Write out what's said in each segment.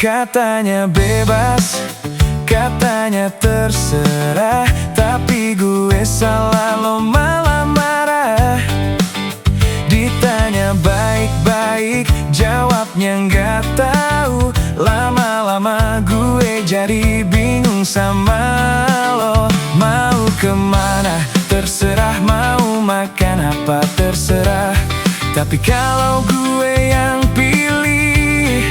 Katanya bebas, katanya terserah, tapi gue salah, lo malah marah. Ditanya baik-baik, jawabnya nggak tahu. Lama-lama gue jadi bingung sama lo. Mau kemana? Terserah. Mau makan apa? Terserah. Tapi kalau gue yang pilih,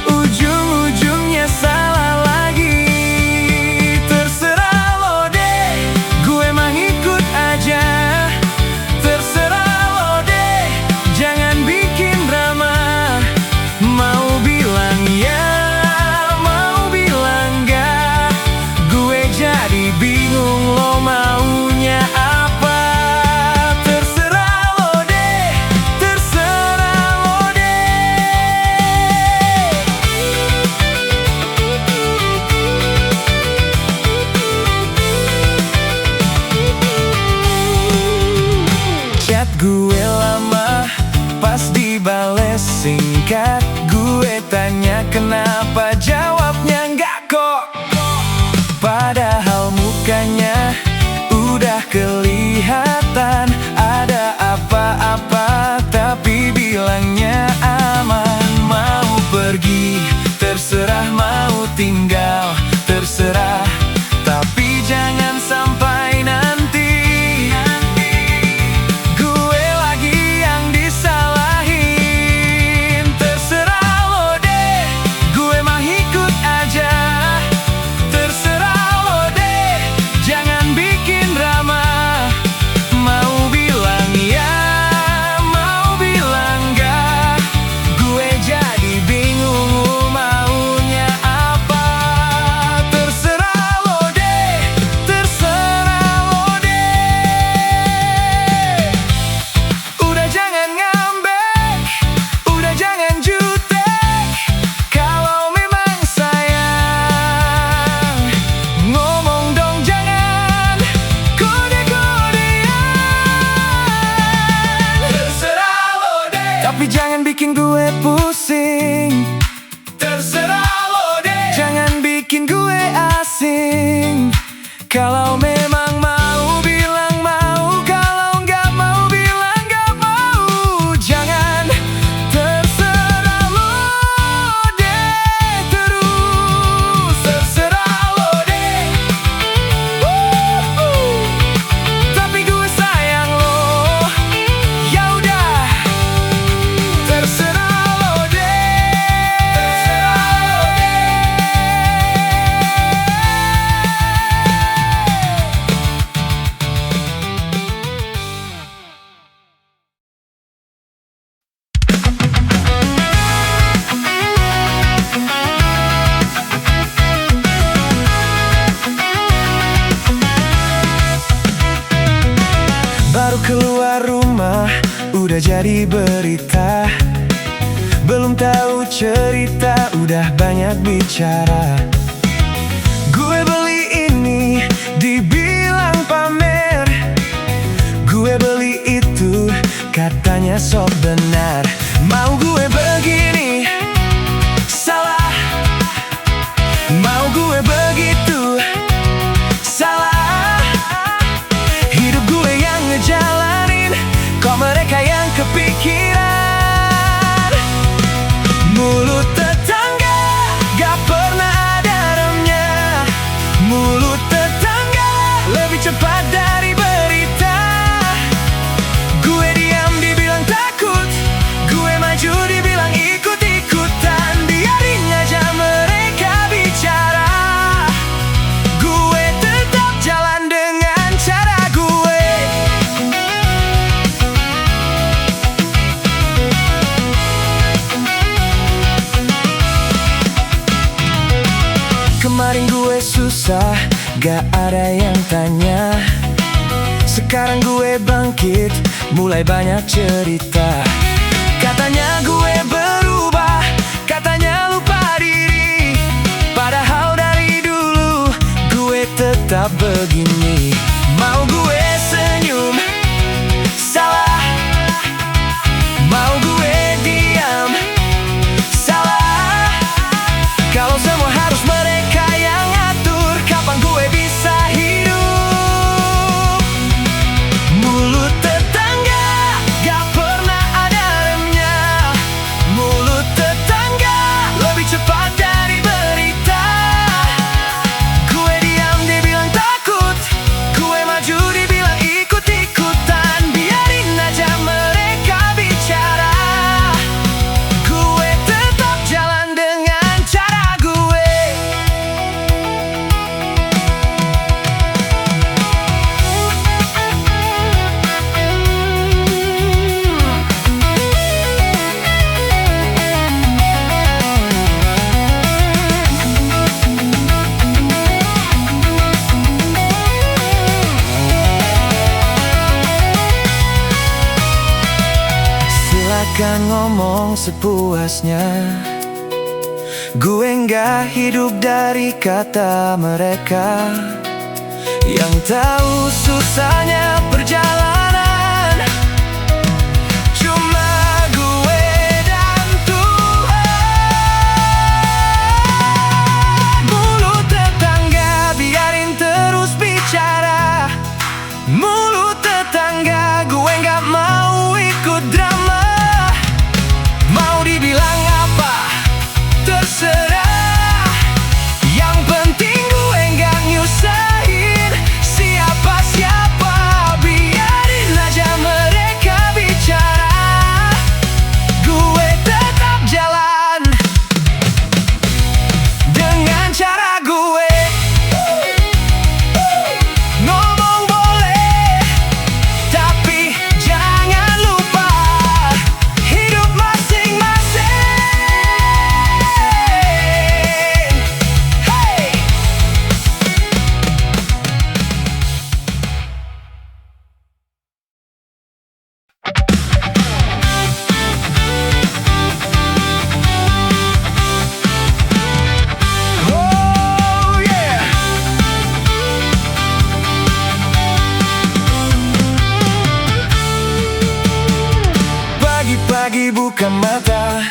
ujung-ujungnya salah lagi. Terserah lo deh, gue mah ngikut aja. Terserah lo deh, jangan bikin drama. Mau bilang ya, mau bilang enggak, gue jadi bingung lo maunya apa. Terserah lo deh, terserah lo deh. Chat gue lama, pas dibales singkat. Gue tanya kenapa, jawabnya enggak kok. Padahal mukanya udah kelihatan ada apa-apa, tapi bilangnya aman. Mau pergi, terserah. Mau tinggal, terserah. Tapi jangan sampai nanti gue lagi yang disalahin. Terserah lo deh, gue mah ikut aja. Terserah lo deh, jangan bikin drama. Mau bilang ya, mau bilang enggak, gue jadi bingung lo maunya apa. Terserah lo deh, terserah lo deh. Udah jangan ngambek, udah jangan jutek. Kalau memang sayang, ngomong dong, jangan kode-kodean. Terserah lo deh, tapi jangan bikin gue pusing. Terserah lo deh, jangan bikin gue asing. Kalau memang mau bilang mau, kalau nggak mau bilang nggak mau. Jangan. Terserah lo deh terus. Terserah lo deh. Tapi gue sayang lo. Ya udah. Terserah lo deh. Terserah lo deh. Baru keluar rumah, udah jadi berita. Belum tahu cerita, udah banyak bicara. Gue beli ini, dibilang pamer. Gue beli itu, katanya sok benar. Mau gue begini, salah. Mau gue begitu, salah. Hidup gue yang ngejalanin, kok mereka yang kepikiran. Mulut tetangga gak pernah ada remnya. Mulut tetangga lebih cepat dari berita. Gue diam dibilang takut, gue maju dibilang ikut-ikutan. Biarin aja mereka bicara, gue tetap jalan dengan cara gue. Kemarin gue susah, gak ada yang tanya. Sekarang gue bangkit, mulai banyak cerita. Katanya gue berubah, katanya lupa diri. Padahal dari dulu gue tetap begini. Mau gue senyum, salah. Mau gue diam, salah. Silahkan ngomong sepuasnya. Gue nggak hidup dari kata mereka yang tahu susahnya perjalanan. Cuma gue dan Tuhan. Mulut tetangga biarin terus bicara. Mulut tetangga gue nggak mau ikut drama. Mau dibilang apa terserah, yang penting gue nggak nyusahin siapa-siapa. Biarin aja mereka bicara, gue tetap jalan dengan cara gue. Ngomong boleh, tapi jangan lupa hidup masing-masing. Hey! Oh yeah! Pagi-pagi buka mata,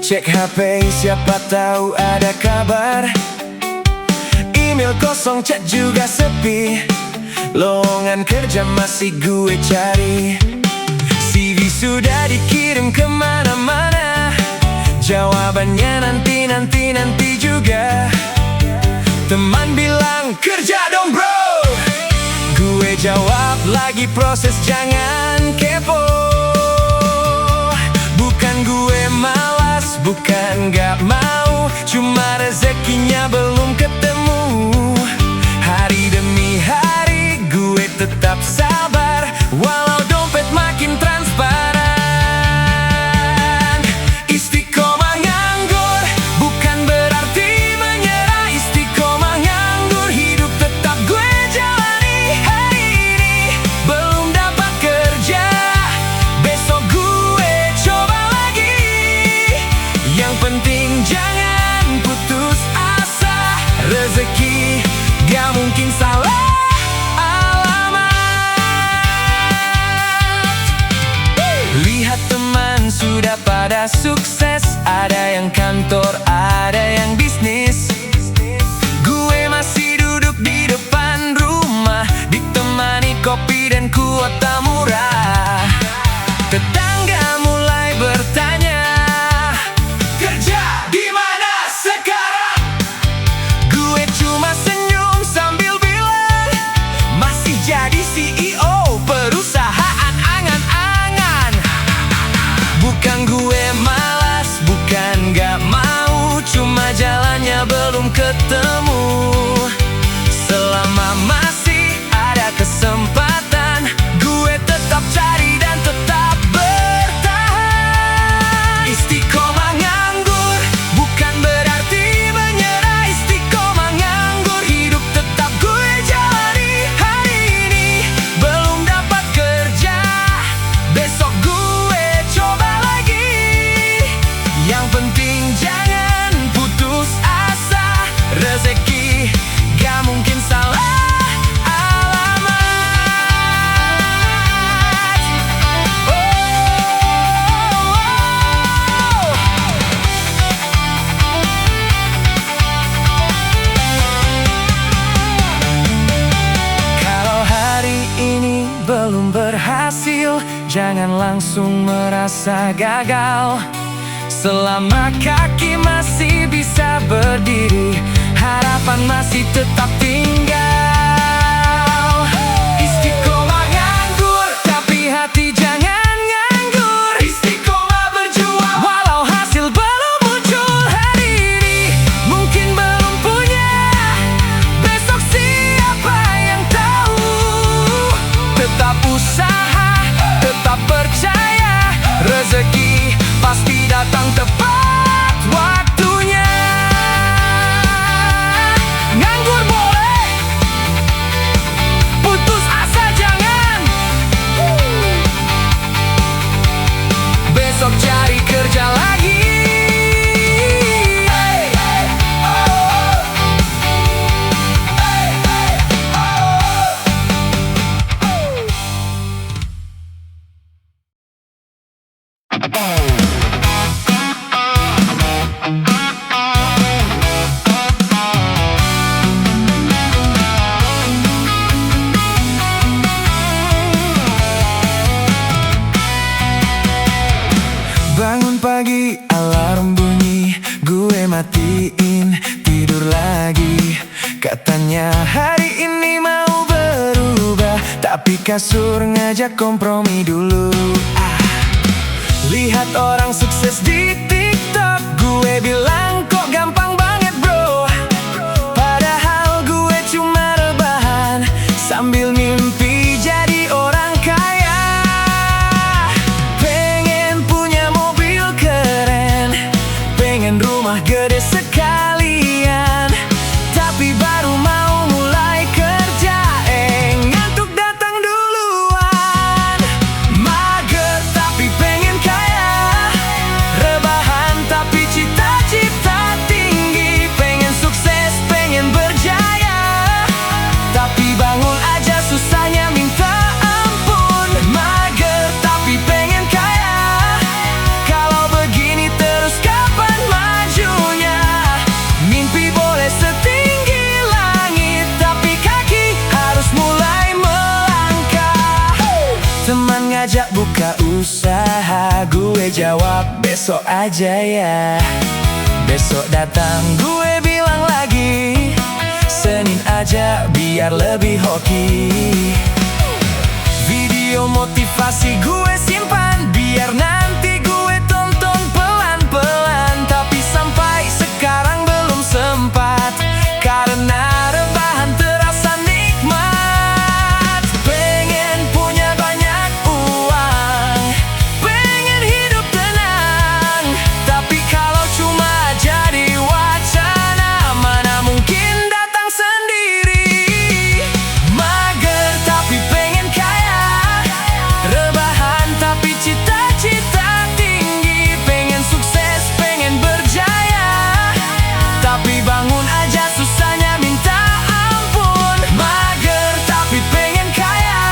cek HP siapa tahu ada kabar. Email kosong, chat juga sepi. Lowongan kerja masih gue cari. CV sudah dikirim kemana-mana. Jawabannya nanti juga. Teman bilang kerja dong bro. Gue jawab lagi proses, jangan kepo. Bukan gue malas, bukan gak mau, cuma rezekinya belum ketemu. Hari demi hari gue tetap sabar, walau dompet makin transparan. Istiqomah nganggur bukan berarti menyerah. Istiqomah nganggur, hidup tetap gue jalani. Hari ini belum dapat kerja, besok gue coba lagi. Yang penting jangan putus asa, rezeki gak mungkin salah alamat. Lihat teman sudah pada sukses, ada yang kantor, ada yang bisnis. Gue masih duduk di depan rumah, ditemani kopi dan kuota murah. Tetangga mulai bertanya, kerja di mana sekarang? Gue cuma senyum sambil bilang, masih jadi CEO perusahaan angan-angan. Bukan gue malas, bukan gak mau, cuma jalannya belum ketemu. Selama masih ada kesempatan, gue tetap cari dan tetap bertahan. Istiqomah nganggur bukan berarti menyerah. Istiqomah nganggur, hidup tetap gue jalani. Hari ini belum dapat kerja, besok gue coba lagi. Yang penting jangan putus asa, rezeki gak mungkin salah alamat. Kalau hari ini belum berhasil, jangan langsung merasa gagal. Selama kaki masih bisa berdiri, harapan masih tetap tinggal. Istiqomah nganggur, tapi hati jangan nganggur. Istiqomah berjuang, walau hasil belum muncul. Hari ini mungkin belum punya, besok siapa yang tahu. Tetap usaha, tetap percaya, rezeki pasti datang tepat waktunya. Nganggur boleh, Hari ini mau berubah, tapi kasur ngajak kompromi dulu. Lihat orang sukses di TikTok, gue bilang kok gampang banget bro. Padahal gue cuma rebahan sambil mimpi jadi orang kaya. Pengen punya mobil keren, pengen rumah gede sekalian, tapi baru mau mulai kerja, ngantuk datang duluan. Mager tapi pengen kaya, rebahan tapi cita-cita tinggi. Pengen sukses, pengen berjaya, tapi bangun aja susahnya minta ampun. Mager tapi pengen kaya, kalau begini terus kapan majunya? Mimpi boleh setinggi langit, tapi kaki harus mulai melangkah. Teman ngajak buka usaha, gue jawab besok aja ya. Besok datang, gue bilang lagi Senin aja biar lebih hoki. Video motivasi gue simpan, biar nanti gue tonton pelan-pelan. Tapi sampai sekarang belum sempat, karena rebahan terasa nikmat. Pengen punya banyak uang, pengen hidup tenang, tapi kalau cuma jadi wacana, mana mungkin datang sendiri. Mager tapi pengen kaya, rebahan tapi cita-cita tinggi. Pengen sukses, pengen berjaya, tapi bangun aja susahnya minta ampun. Mager tapi pengen kaya,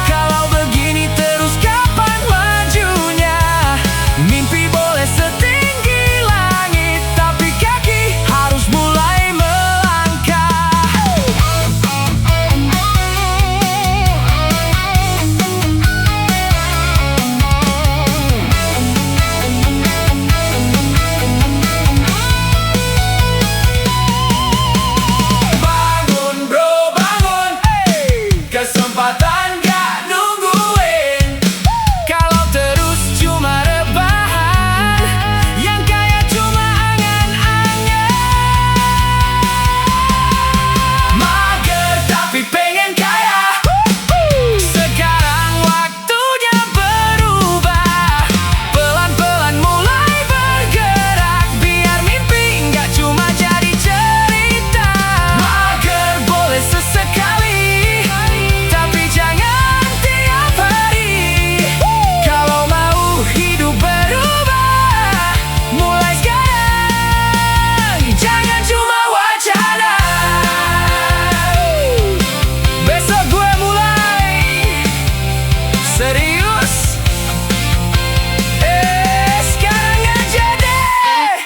kalau begini terus kapan majunya? Mimpi boleh setinggi langit, tapi kaki harus mulai melangkah. Bangun bro, bangun, kesempatan gak nungguin. Kalau terus cuma rebahan, yang kaya cuma angan-angan. Mager tapi pengen kaya, sekarang waktunya berubah. Pelan-pelan mulai bergerak, biar mimpi nggak cuma jadi cerita. Mager boleh sesekali, tapi jangan tiap hari. Kalau mau hidup berubah, mulai sekarang, jangan cuma wacana. Besok gue mulai serius, sekarang aja deh.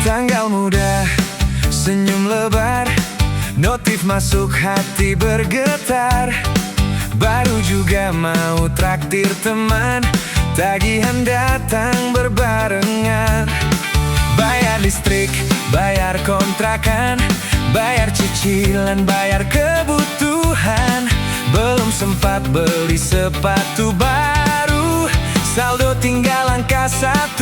Tanggal muda, senyum lebar, notif masuk hati bergetar. Baru juga mau traktir teman, tagihan datang berbarengan. Bayar listrik, bayar kontrakan, bayar cicilan, bayar kebutuhan. Belum sempat beli sepatu baru, saldo tinggal angka 1.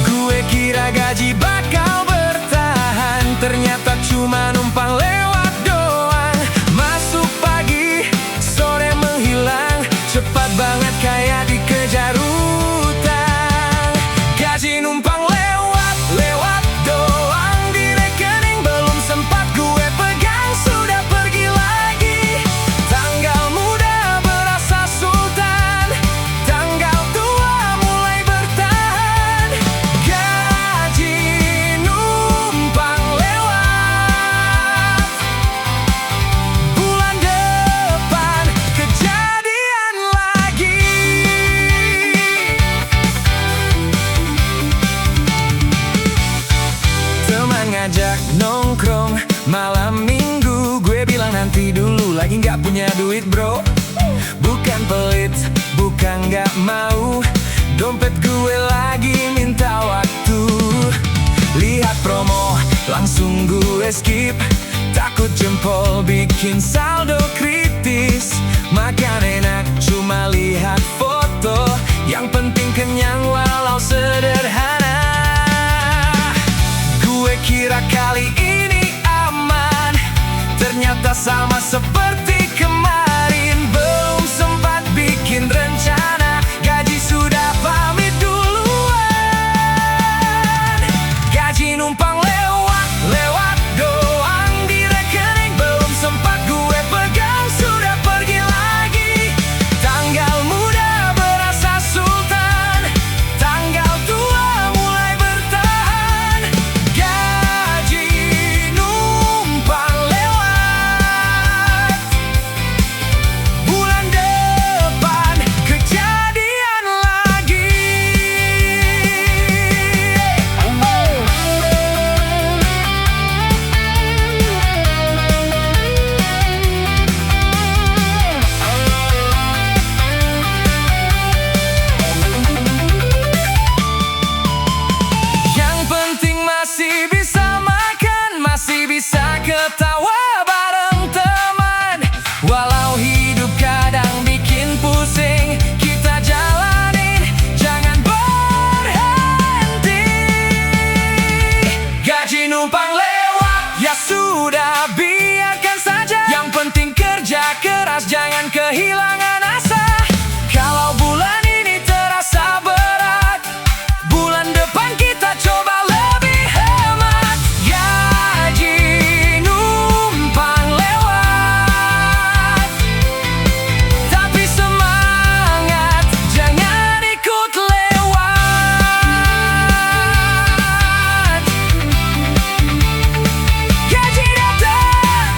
Gue kira gaji bakal bertahan, ternyata cuma numpang lewat doang. Masuk pagi, sore menghilang, cepat banget kayak dikejar utang. Gaji numpang lewat, lewat doang. Di rekening belum sempat gue pegang, sudah pergi lagi. Tanggal muda berasa sultan, tanggal tua mulai bertahan. Gaji lagi nggak punya duit bro. Bukan pelit, bukan nggak mau, dompet gue lagi minta waktu. Lihat promo, langsung gue skip. Takut jempol bikin saldo kritis. Makan enak cuma lihat foto, yang penting kenyang walau sederhana. Gue kira kali ini aman, ternyata sama seperti kemarin. Belum sempat bikin rencana, gaji sudah pamit duluan. Gaji numpang lewat doang di rekening. Belum sempat gue pegang sudah pergi lagi. Tanggal muda berasa sultan, tanggal tua mulai bertahan. Gaji numpang lewat, bulan depan kejadian lagi. Yang penting masih bisa makan, masih bisa ketawa bareng teman. Walau hidup kadang bikin pusing, kita jalanin, jangan berhenti. Gaji numpang lewat, ya sudah biarkan saja. Yang penting kerja keras, jangan kehilangan asa. Kalau bulan ini terasa berat, bulan depan kita coba lebih hemat. Gaji numpang lewat, tapi semangat jangan ikut lewat. Gaji datang,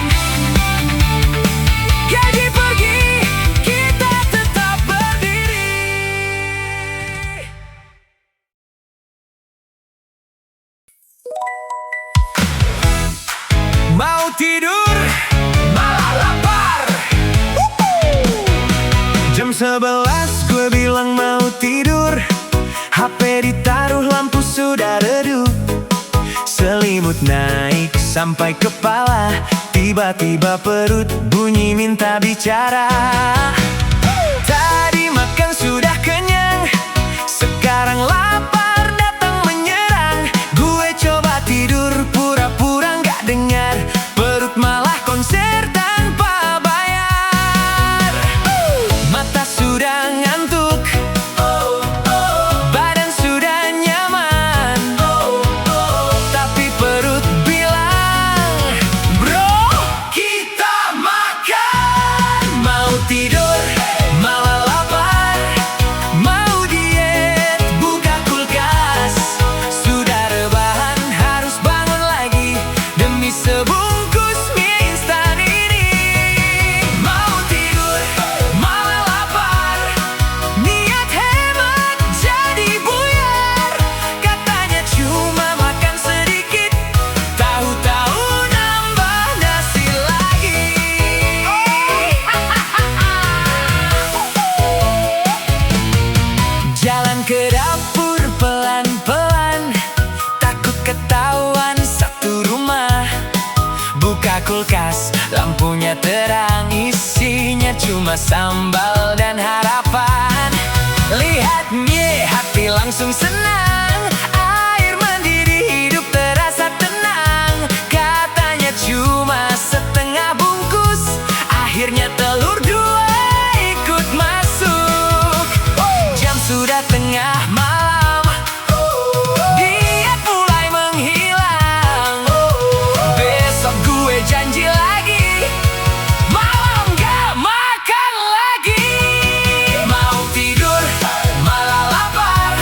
gaji pergi, kita tetap berdiri. Mau tidur, malah lapar. Jam 11 gue bilang mau tidur, HP ditaruh, lampu sudah redup. Selimut naik sampai kepala, tiba-tiba perut bunyi minta bicara. Tadi makan sudah kenyang, sekarang lapar datang menyerang. Gue coba tidur pura-pura nggak dengar, perut malah konser tanpa bayar. Mata sudah ngantuk, badan sudah nyaman, tapi perut bilang, bro, kita makan. Mau tidur, malah lapar. Mau diet, buka kulkas. Sudah rebahan, harus bangun lagi demi sebungkus mie instan ini. Mau tidur, malah lapar. Niat hemat jadi buyar. Katanya cuma makan sedikit, tahu-tahu nambah nasi lagi. Jalan ke dapur pelan-pelan, takut ketahuan satu rumah. Buka kulkas, lampunya terang, isinya cuma sambal dan harapan. Lihat mie, hati langsung senang. Air mendidih, hidup terasa tenang. Katanya cuma setengah bungkus, akhirnya telur dua ikut masuk. Jam sudah tengah malam, diet mulai menghilang. Besok gue janji lagi, malam gak makan lagi. Mau tidur, malah lapar.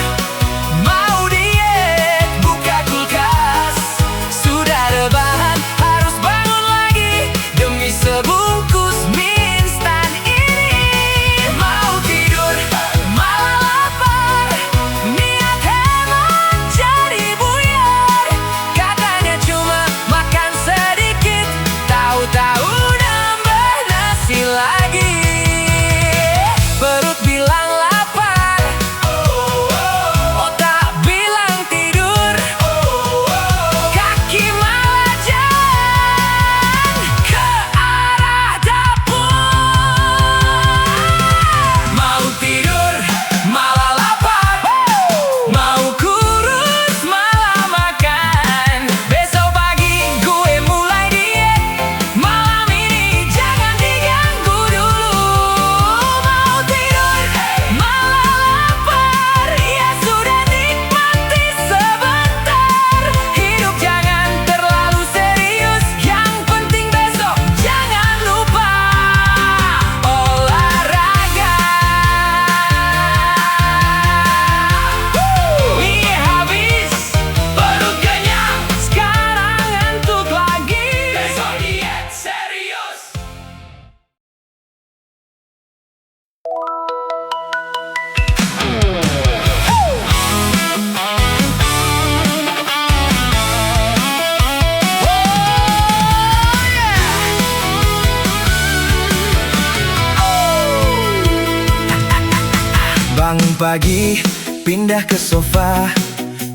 Pagi-pagi pindah ke sofa,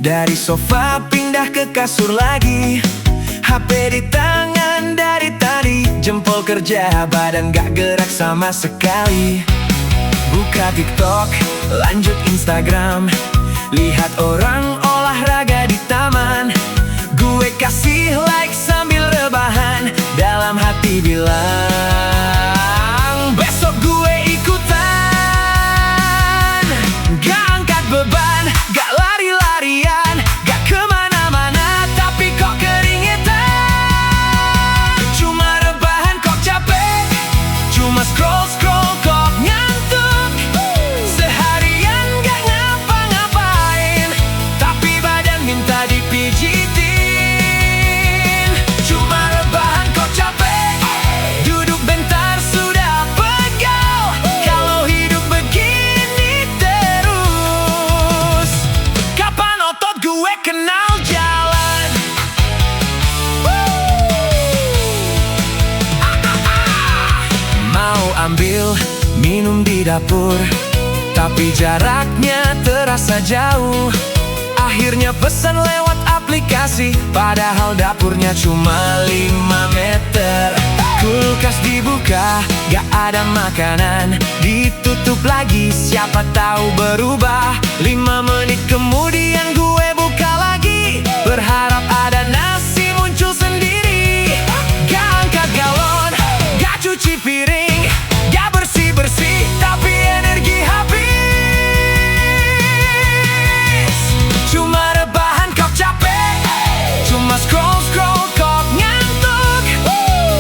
dari sofa pindah ke kasur lagi. HP di tangan dari tadi, jempol kerja, badan gak gerak sama sekali. Buka TikTok, lanjut Instagram, lihat orang olahraga di taman. Gue kasih like sambil rebahan, dalam hati bilang besok gue ikutan. Gak angkat beban, gak lari-larian, gak kemana-mana, tapi kok keringetan. Cuma rebahan kok capek, cuma scroll-scroll kok ngantuk. Seharian gak ngapa-ngapain, tapi badan minta dipijitin. Cuma rebahan kok capek, duduk bentar sudah pegal. Kalau hidup begini terus, kapan otot gue kenal jalan? Mau ambil minum di dapur, tapi jaraknya terasa jauh. Akhirnya pesan lewat aplikasi, padahal dapurnya cuma 5 meter. Kulkas dibuka, gak ada makanan, ditutup lagi, siapa tahu berubah. 5 menit kemudian gue buka lagi, berharap ada nasi muncul sendiri. Gak angkat galon, gak cuci piring, gak bersih-bersih, tapi energi habis. Cuma rebahan kok capek, cuma scroll-scroll kok ngantuk.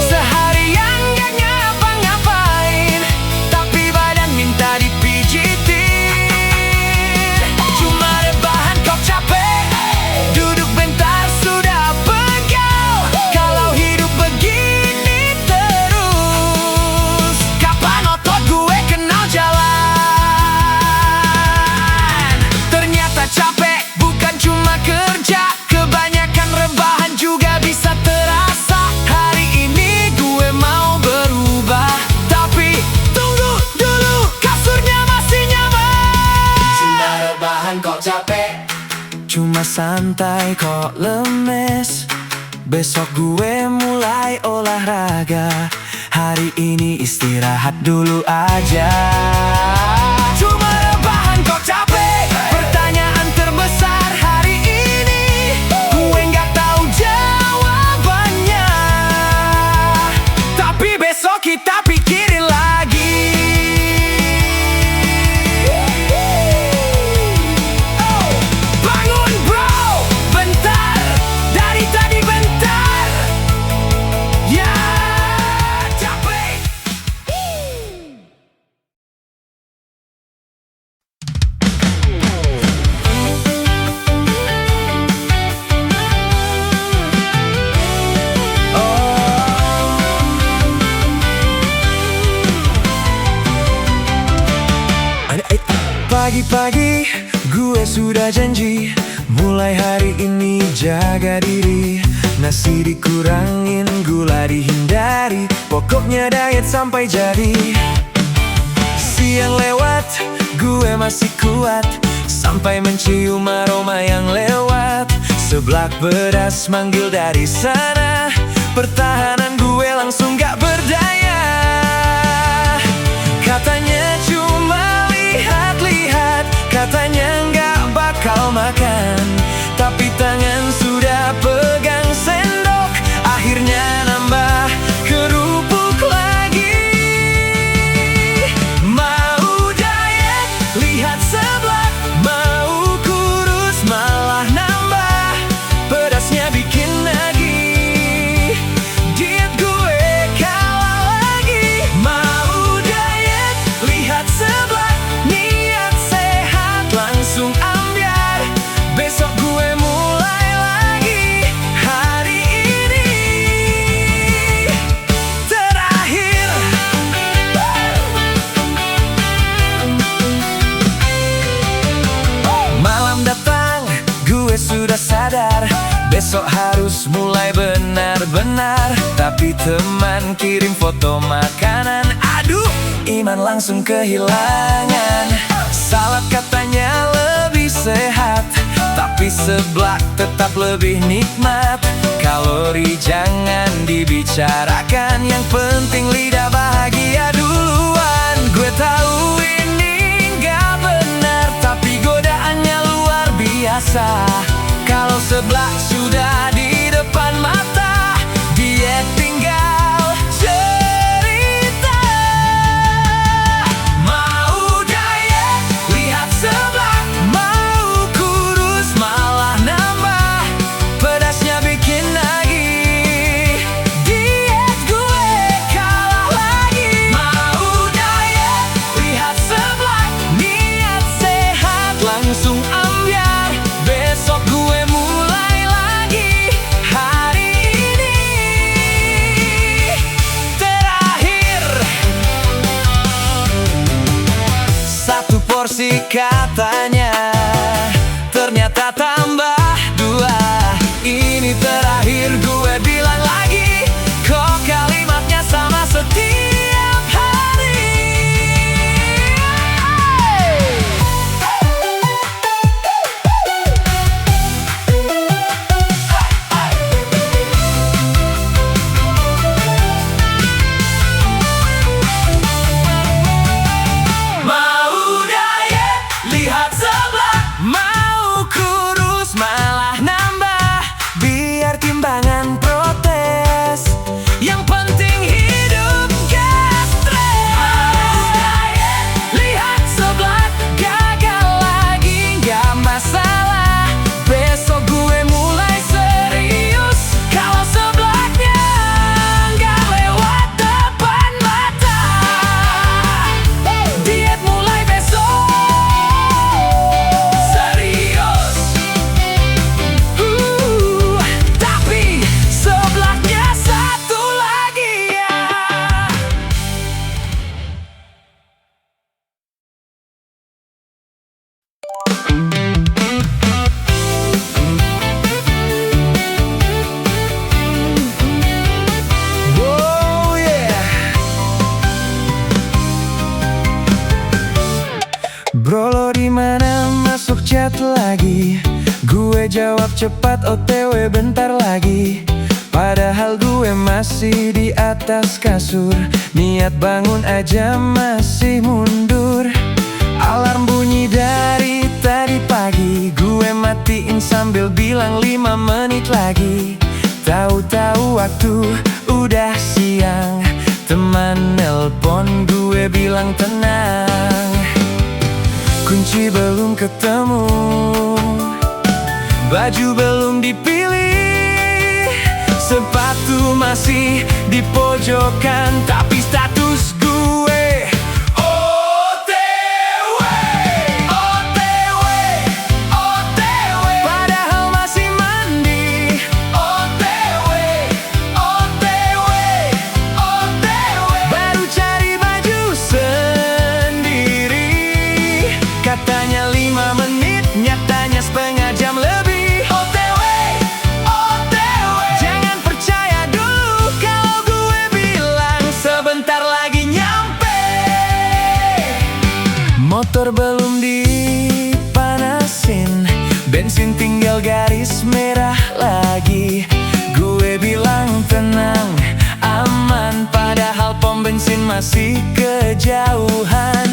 Seharian gak ngapa-ngapain, tapi badan minta dipijitin. Cuma rebahan kok capek, duduk bentar sudah pegal. Kalau hidup begini terus, kapan otot gue kenal jalan? Ternyata capek bukan cuma kerja, kebanyakan rebahan juga bisa terasa. Hari ini gue mau berubah, tapi tunggu dulu, kasurnya masih nyaman. Cuma rebahan kok capek, cuma santai kok lemes. Besok gue mulai olahraga, hari ini istirahat dulu aja. Cuma rebahan kok capek, pertanyaan terbesar hari ini. Gue nggak tahu jawabannya, tapi besok kita pikirin lagi. Bangun bro, bentar, dari tadi bentar. Ya capek. Pagi-pagi gue sudah janji, mulai hari ini jaga diri. Nasi dikurangin, gula dihindari, pokoknya diet sampai jadi. Siang lewat, gue masih kuat, sampai mencium aroma yang lewat. Seblak beras manggil dari sana, pertahanan gue langsung gak berdaya. Katanya cuma lihat-lihat, katanya nggak bakal makan, tapi tangan sudah pegang sendok, akhirnya nambah kerupuk lagi. Mau diet, lihat seblak, mau kurus malah nambah, pedasnya bikin nagih. Diet gue kalah lagi. Mau diet, lihat seblak, niat sehat langsung ambiar. Besok gue mulai lagi, hari ini terakhir. Malam datang, gue sudah sadar, besok harus mulai benar-benar. Tapi teman kirim foto makanan, aduh, iman langsung kehilangan. Salad katanya lebih sehat, tapi seblak tetap lebih nikmat. Kalori jangan dibicarakan, yang penting lidah bahagia duluan. Gue tahu ini gak benar, tapi godaannya luar biasa. Kalau seblak sudah di depan mata, diet tinggal cerita. Mau diet, lihat seblak. Mau kurus malah nambah, pedasnya bikin nagih. Diet gue kalah lagi. Mau diet, lihat seblak. Niat sehat langsung ambiar, besok gue mulai lagi. Hari ini terakhir. Satu porsi katanya, ternyata tambah dua. Ini terakhir gue bilang lagi, kok kalimatnya sama setiap hari. Mau diet, lihat seblak. Mau kurus malah nambah, biar timbangan protes. Yang penting hidup gak stres. Mau diet, lihat seblak. Gagal lagi gak masalah, besok gue mulai serius. Kalau seblaknya gak lewat depan mata, diet mulai besok. Serius. Tapi seblaknya satu lagi ya. Oh yeah. Bro, lo dimana, masuk chat lagi? Gue jawab cepat, OTW bentar lagi. Padahal gue masih di atas kasur, niat bangun aja masih mundur. Alarm bunyi dari tadi pagi, gue matiin sambil bilang 5 menit lagi. Tahu-tahu waktu udah siang, teman nelpon gue bilang tenang, kunci belum ketemu, baju belum dipilih, sepatu masih di pojokan, tapi status gue OTW, OTW, OTW. Padahal masih mandi. OTW, OTW, OTW. Baru cari baju sendiri, katanya 5 menit, nyatanya setengah jam lebih. OTW, OTW. Jangan percaya dulu kalau gue bilang sebentar lagi nyampe. Motor belum dipanasin, bensin tinggal garis merah lagi. Gue bilang tenang, aman, padahal pom bensin masih kejauhan.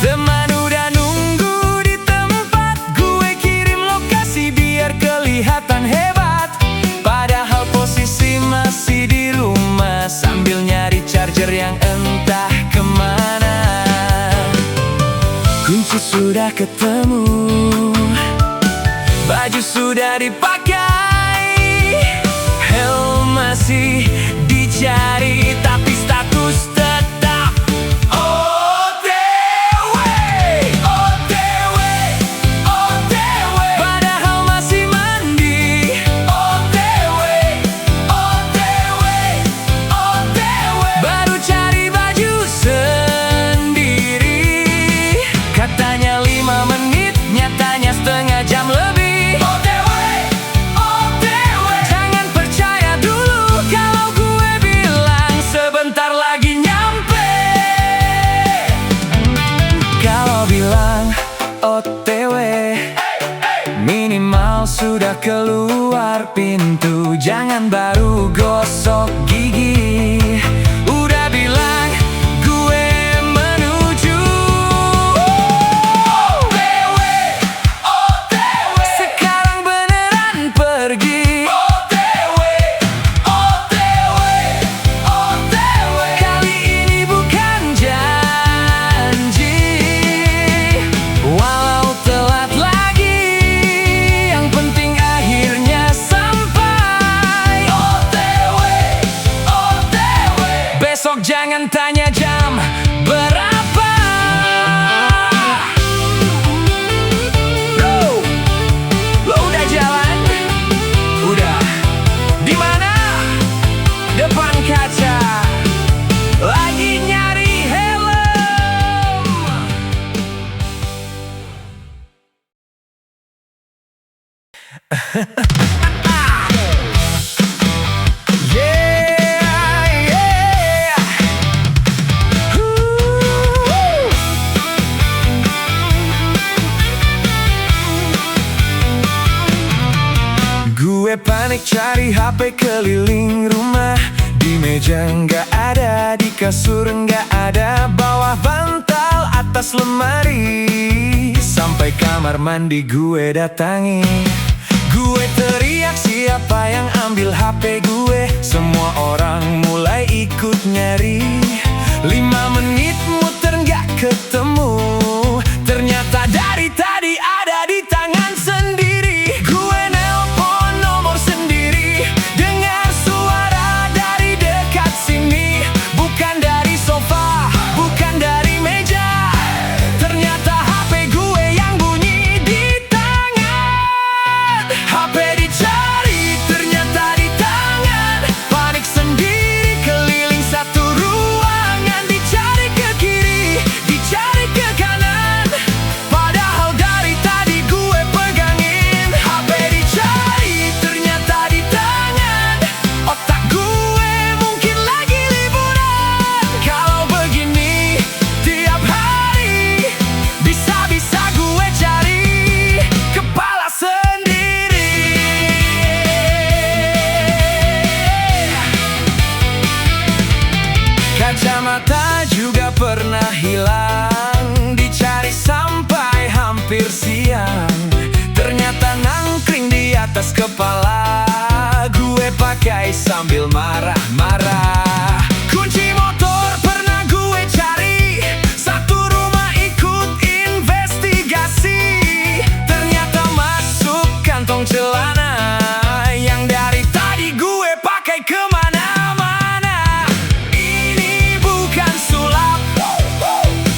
Teman udah nunggu di tempat, gue kirim lokasi biar kelihatan hebat. Padahal posisi masih di rumah, sambil nyari charger yang entah kemana. Kunci sudah ketemu, baju sudah dipakai, helm masih dicari, tapi status tetap OTW, OTW, OTW. Padahal masih mandi. OTW, OTW, OTW. Baru cari baju sendiri, katanya 5 menit, nyatanya setengah jam lebih. OTW, OTW. Jangan percaya dulu kalau gue bilang sudah keluar pintu, jangan baru gosok gigi. Udah bilang gue menuju OTW, OTW. Sekarang beneran pergi OTW, OTW, OTW. Kali ini bukan janji, walau telat lagi, yang penting akhirnya sampai OTW, OTW. Besok jangan tanya jam berapa. Lo udah jalan? Udah. Di mana? Depan kaca. Lagi nyari helm. Yeah, yeah. Gue panik cari HP keliling rumah. Di meja nggak ada, di kasur nggak ada, bawah bantal, atas lemari, sampai kamar mandi gue datangi. Gue teriak siapa yang ambil HP gue. Semua orang mulai ikut nyari. 5 menit muter nggak ketemu. Ternyata dari tadi ada di tangan sendiri. Gue nelpon nomor sendiri, dengar suara dari dekat sini. Bukan dari sofa, bukan dari meja. Ternyata HP gue yang bunyi di tangan. HP dicari, ternyata di tangan. Panik sendiri keliling satu ruangan. Dicari ke kiri, dicari ke kanan, padahal dari tadi gue pegangin. HP dicari, ternyata di tangan. Otak gue mungkin lagi liburan. Kalau begini tiap hari, bisa-bisa gue cari kepala sendiri. Kacamata juga pernah hilang. Dicari sampai hampir siang. Ternyata nangkring di atas kepala. Gue pakai sambil marah-marah. Kunci motor pernah gue cari. Satu rumah ikut investigasi. Ternyata masuk kantong celana yang dari tadi gue pakai kemana-mana. Ini bukan sulap,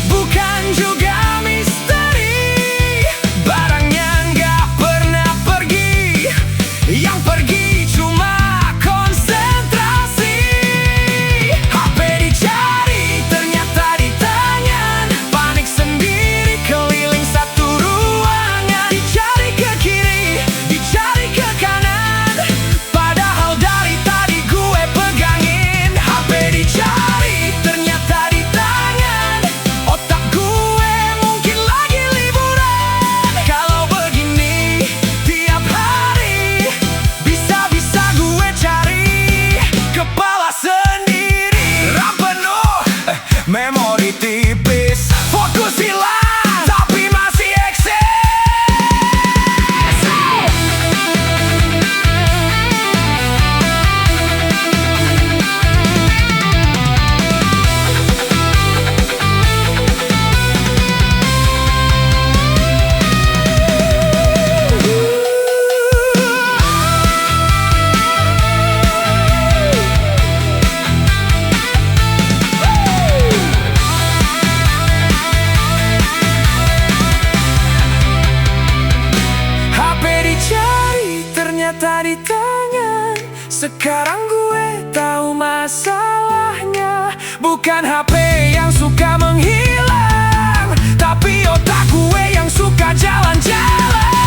bukan juga misteri. Barangnya nggak pernah pergi, yang pergi cuma konsentrasi. HP dicari, ternyata di tangan. Panik sendiri keliling satu ruangan. Dicari ke kiri, dicari ke kanan, padahal dari tadi gue pegangin. HP dicari, ternyata di tangan. Otak gue mungkin lagi liburan. Kalau begini tiap hari, bisa-bisa gue cari kepala sendiri. RAM penuh, memori tipis, fokus hilang, tapi masih eksis. HP dicari, ternyata di tangan. Sekarang gue tahu masalahnya. Bukan HP yang suka menghilang, tapi otak gue yang suka jalan-jalan.